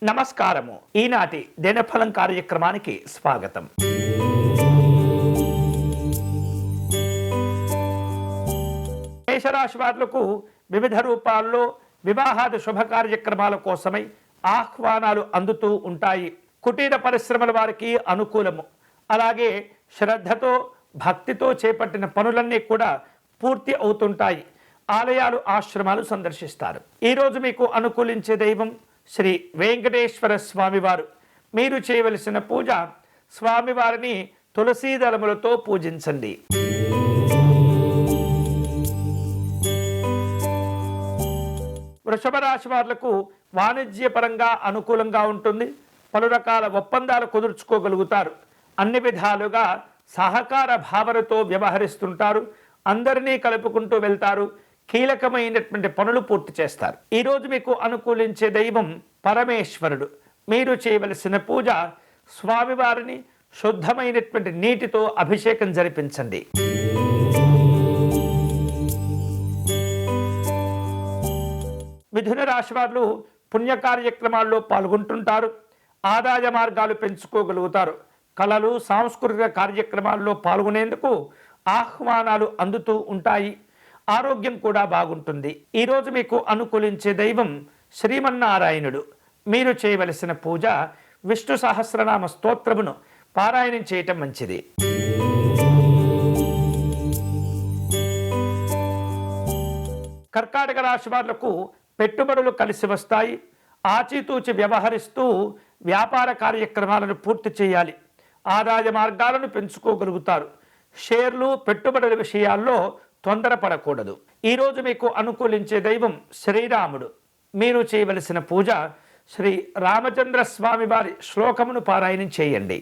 నమస్కారము. ఈనాటి దినఫలం కార్యక్రమానికి స్వాగతం. మేషరాశి వారులకు వివిధ రూపాల్లో వివాహాది శుభ కార్యక్రమాల కోసమై ఆహ్వానాలు అందుతూ ఉంటాయి. కుటీర పరిశ్రమల వారికి అనుకూలము. అలాగే శ్రద్ధతో భక్తితో చేపట్టిన పనులన్నీ కూడా పూర్తి అవుతుంటాయి. ఆలయాలు ఆశ్రమాలు సందర్శిస్తారు. ఈరోజు మీకు అనుకూలించే దైవం శ్రీ వెంకటేశ్వర స్వామివారు. మీరు చేయవలసిన పూజ స్వామివారిని తులసీ దళములతో పూజించండి. వృషభ రాశి వారులకు వాణిజ్యపరంగా అనుకూలంగా ఉంటుంది. పలు రకాల ఒప్పందాలు కుదుర్చుకోగలుగుతారు. అన్ని విధాలుగా సహకార భావనతో వ్యవహరిస్తుంటారు. అందరినీ కలుపుకుంటూ వెళ్తారు. కీలకమైనటువంటి పనులు పూర్తి చేస్తారు. ఈరోజు మీకు అనుకూలించే దైవం పరమేశ్వరుడు. మీరు చేయవలసిన పూజ స్వామివారిని శుద్ధమైనటువంటి నీటితో అభిషేకం జరిపించండి. మిథున రాశి వారు పుణ్య కార్యక్రమాల్లో పాల్గొంటుంటారు. ఆదాయ మార్గాలు పెంచుకోగలుగుతారు. కళలు సాంస్కృతిక కార్యక్రమాల్లో పాల్గొనేందుకు ఆహ్వానాలు అందుతూ ఉంటాయి. ఆరోగ్యం కూడా బాగుంటుంది. ఈరోజు మీకు అనుకూలించే దైవం శ్రీమన్నారాయణుడు. మీరు చేయవలసిన పూజ విష్ణు సహస్రనామ స్తోత్రమును పారాయణం చేయటం మంచిది. కర్కాటక రాశి వారులకు పెట్టుబడులు కలిసి వస్తాయి. ఆచితూచి వ్యవహరిస్తూ వ్యాపార కార్యక్రమాలను పూర్తి చేయాలి. ఆదాయ మార్గాలను పెంచుకోగలుగుతారు. షేర్లు పెట్టుబడుల విషయాల్లో తొందరపడకూడదు. ఈరోజు మీకు అనుకూలించే దైవం శ్రీరాముడు. మీరు చేయవలసిన పూజ శ్రీ రామచంద్ర స్వామి వారి శ్లోకమును పారాయణం చేయండి.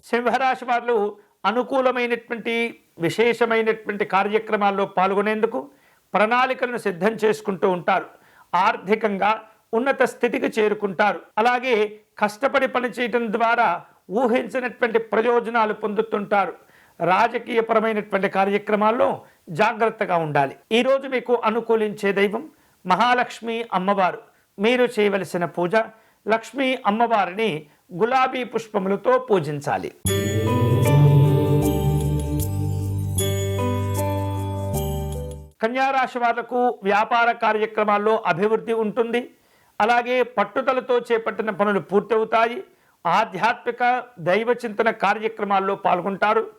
సింహరాశి వారు అనుకూలమైనటువంటి విశేషమైనటువంటి కార్యక్రమాల్లో పాల్గొనేందుకు ప్రణాళికలను సిద్ధం చేసుకుంటూ ఉంటారు. ఆర్థికంగా ఉన్నత స్థితికి చేరుకుంటారు. అలాగే కష్టపడి పనిచేయటం ద్వారా ఊహించినటువంటి ప్రయోజనాలు పొందుతుంటారు. రాజకీయపరమైనటువంటి కార్యక్రమాల్లో జాగ్రత్తగా ఉండాలి. ఈరోజు మీకు అనుకూలించే దైవం మహాలక్ష్మి అమ్మవారు. మీరు చేయవలసిన పూజ లక్ష్మీ అమ్మవారిని గులాబీ పుష్పములతో పూజించాలి. కన్యారాశి వాళ్లకు వ్యాపార కార్యక్రమాల్లో అభివృద్ధి ఉంటుంది. అలాగే పట్టుదలతో చేపట్టిన పనులు పూర్తవుతాయి. ఆధ్యాత్మిక దైవ చింతన కార్యక్రమాల్లో పాల్గొంటారు.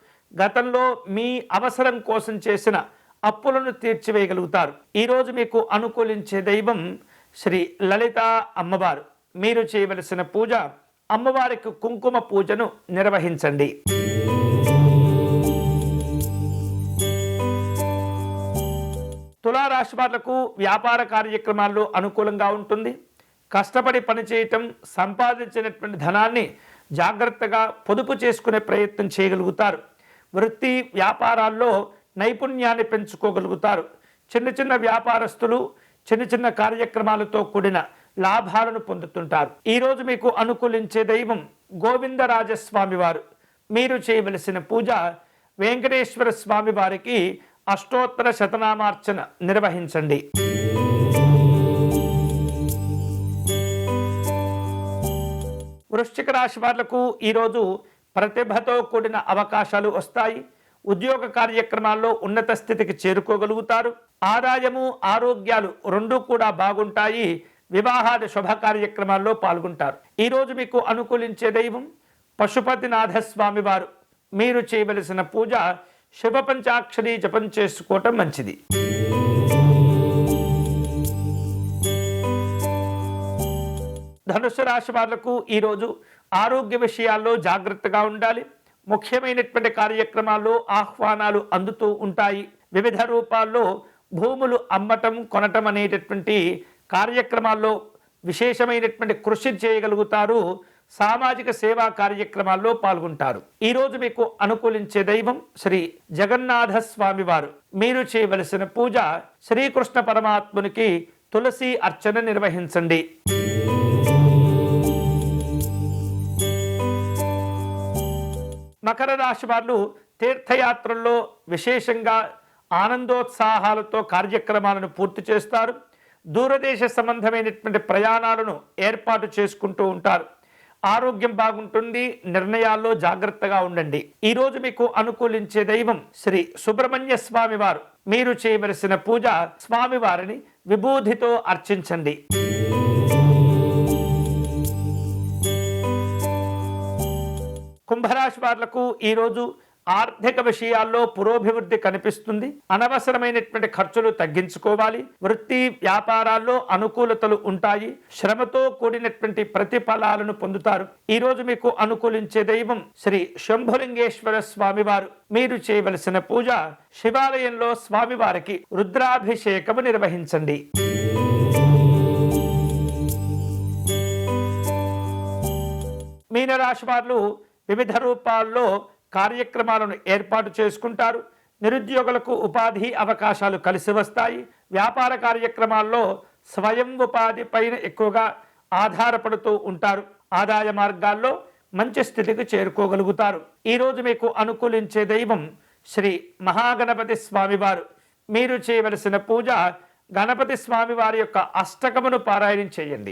గతంలో మీ అవసరం కోసం చేసిన అప్పులను తీర్చివేయగలుగుతారు. ఈరోజు మీకు అనుకూలించే దైవం శ్రీ లలిత అమ్మవారు. మీరు చేయవలసిన పూజ అమ్మవారికి కుంకుమ పూజను నిర్వహించండి. తులారాశి వాళ్లకు వ్యాపార కార్యక్రమాల్లో అనుకూలంగా ఉంటుంది. కష్టపడి పనిచేయటం, సంపాదించినటువంటి ధనాన్ని జాగ్రత్తగా పొదుపు చేసుకునే ప్రయత్నం చేయగలుగుతారు. వృత్తి వ్యాపారాల్లో నైపుణ్యాన్ని పెంచుకోగలుగుతారు. చిన్న చిన్న వ్యాపారస్తులు చిన్న చిన్న కార్యక్రమాలతో కూడిన లాభాలను పొందుతుంటారు. ఈరోజు మీకు అనుకూలించే దైవం గోవిందరాజస్వామి వారు. మీరు చేయవలసిన పూజ వెంకటేశ్వర స్వామి వారికి అష్టోత్తర శతనామార్చన నిర్వహించండి. వృశ్చిక రాశి వాళ్లకు ఈరోజు ప్రతిభతో కూడిన అవకాశాలు వస్తాయి. ఉద్యోగ కార్యక్రమాల్లో ఉన్నత స్థితికి చేరుకోగలుగుతారు. ఆదాయము ఆరోగ్యాలు రెండూ కూడా బాగుంటాయి. వివాహాది శుభ కార్యక్రమాల్లో పాల్గొంటారు. ఈరోజు మీకు అనుకూలించే దైవం పశుపతినాథ స్వామి వారు. మీరు చేయవలసిన పూజ శివ పంచాక్షరి జపం చేసుకోవటం మంచిది. ధనుస్సు రాశి వాళ్లకు ఈరోజు ఆరోగ్య విషయాల్లో జాగ్రత్తగా ఉండాలి. ముఖ్యమైనటువంటి కార్యక్రమాల్లో ఆహ్వానాలు అందుతూ ఉంటాయి. వివిధ రూపాల్లో భూములు అమ్మటం కొనటం అనేటటువంటి కార్యక్రమాల్లో విశేషమైనటువంటి కృషి చేయగలుగుతారు. సామాజిక సేవా కార్యక్రమాల్లో పాల్గొంటారు. ఈరోజు మీకు అనుకూలించే దైవం శ్రీ జగన్నాథ స్వామి వారు. మీరు చేయవలసిన పూజ శ్రీకృష్ణ పరమాత్మునికి తులసి అర్చన నిర్వహించండి. మకర రాశి వారు తీర్థయాత్రల్లో విశేషంగా ఆనందోత్సాహాలతో కార్యక్రమాలను పూర్తి చేస్తారు. దూరదేశ సంబంధమైనటువంటి ప్రయాణాలను ఏర్పాటు చేసుకుంటూ ఉంటారు. ఆరోగ్యం బాగుంటుంది. నిర్ణయాల్లో జాగ్రత్తగా ఉండండి. ఈరోజు మీకు అనుకూలించే దైవం శ్రీ సుబ్రహ్మణ్య స్వామి వారు. మీరు చేయవలసిన పూజ స్వామివారిని విభూతితో అర్చించండి. కుంభరాశి వాళ్లకు ఈరోజు ఆర్థిక విషయాల్లో పురోభివృద్ధి కనిపిస్తుంది. అనవసరమైనటువంటి ఖర్చులు తగ్గించుకోవాలి. వృత్తి వ్యాపారాల్లో అనుకూలతలు ఉంటాయి. శ్రమతో కూడినటువంటి ప్రతిఫలాలను పొందుతారు. ఈరోజు మీకు అనుకూలించే దైవం శ్రీ శంభులింగేశ్వర స్వామివారు. మీరు చేయవలసిన పూజ శివాలయంలో స్వామివారికి రుద్రాభిషేకము నిర్వహించండి. మీనరాశి వారు వివిధ రూపాల్లో కార్యక్రమాలను ఏర్పాటు చేసుకుంటారు. నిరుద్యోగులకు ఉపాధి అవకాశాలు కలిసి వస్తాయి. వ్యాపార కార్యక్రమాల్లో స్వయం ఉపాధి పైన ఎక్కువగా ఆధారపడుతూ ఉంటారు. ఆదాయ మార్గాల్లో మంచి స్థితికి చేరుకోగలుగుతారు. ఈరోజు మీకు అనుకూలించే దైవం శ్రీ మహాగణపతి స్వామివారు. మీరు చేయవలసిన పూజ గణపతి స్వామివారి యొక్క అష్టకమును పారాయణం చేయండి.